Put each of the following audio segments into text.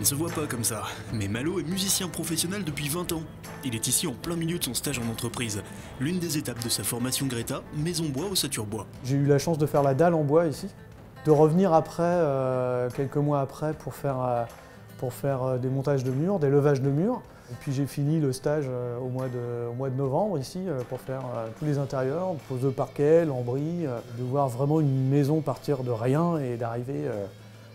ne se voit pas comme ça, mais Malo est musicien professionnel depuis 20 ans. Il est ici en plein milieu de son stage en entreprise. L'une des étapes de sa formation Greta, maison bois au Saturbois. J'ai eu la chance de faire la dalle en bois ici, de revenir après, quelques mois après, pour faire des montages de murs, des levages de murs. Et puis j'ai fini le stage au mois de novembre ici pour faire tous les intérieurs, pose de parquet, lambris, de voir vraiment une maison partir de rien et d'arriver.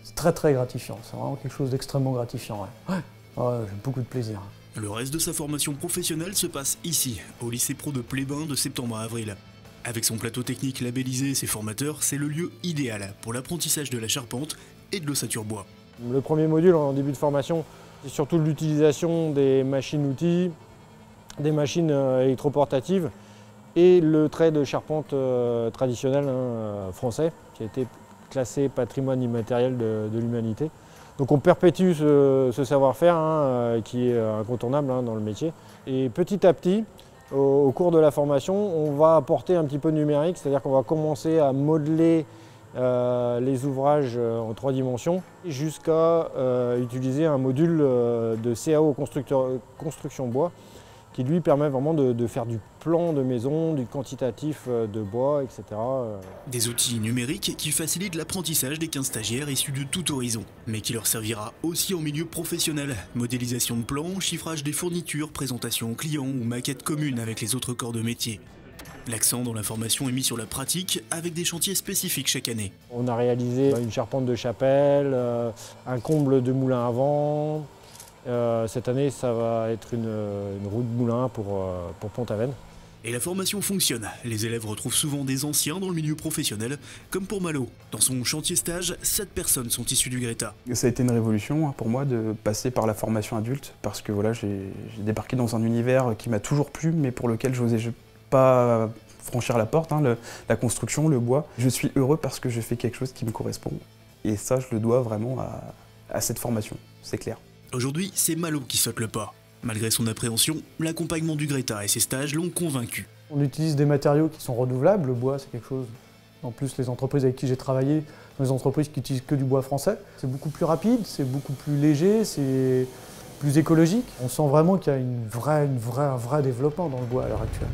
C'est très très gratifiant, c'est vraiment quelque chose d'extrêmement gratifiant. Ouais. J'ai beaucoup de plaisir. Le reste de sa formation professionnelle se passe ici, au lycée pro de Plébin de septembre à avril. Avec son plateau technique labellisé et ses formateurs, c'est le lieu idéal pour l'apprentissage de la charpente et de l'ossature-bois. Le premier module en début de formation, c'est surtout l'utilisation des machines-outils, des machines électroportatives et le trait de charpente traditionnel français qui a été classé patrimoine immatériel de l'humanité. Donc on perpétue ce savoir-faire qui est incontournable dans le métier. Et petit à petit, au cours de la formation, on va apporter un petit peu de numérique, c'est-à-dire qu'on va commencer à modeler les ouvrages en 3 dimensions jusqu'à utiliser un module de CAO construction bois qui lui permet vraiment de faire du plan de maison, du quantitatif de bois, etc. Des outils numériques qui facilitent l'apprentissage des 15 stagiaires issus de tout horizon, mais qui leur servira aussi en milieu professionnel. Modélisation de plans, chiffrage des fournitures, présentation aux clients ou maquettes communes avec les autres corps de métier. L'accent dans la formation est mis sur la pratique avec des chantiers spécifiques chaque année. On a réalisé une charpente de chapelle, un comble de moulin à vent. Cette année, ça va être une roue de moulin pour Pont-Aven. Et la formation fonctionne. Les élèves retrouvent souvent des anciens dans le milieu professionnel, comme pour Malo. Dans son chantier stage, 7 personnes sont issues du Greta. Ça a été une révolution pour moi de passer par la formation adulte, parce que voilà, j'ai débarqué dans un univers qui m'a toujours plu, mais pour lequel je n'osais pas franchir la porte, la construction, le bois. Je suis heureux parce que je fais quelque chose qui me correspond. Et ça, je le dois vraiment à cette formation, c'est clair. Aujourd'hui, c'est Malo qui saute le pas. Malgré son appréhension, l'accompagnement du Greta et ses stages l'ont convaincu. On utilise des matériaux qui sont renouvelables. Le bois, c'est quelque chose. En plus, les entreprises avec qui j'ai travaillé sont des entreprises qui utilisent que du bois français. C'est beaucoup plus rapide, c'est beaucoup plus léger, c'est plus écologique. On sent vraiment qu'il y a un vrai développement dans le bois à l'heure actuelle.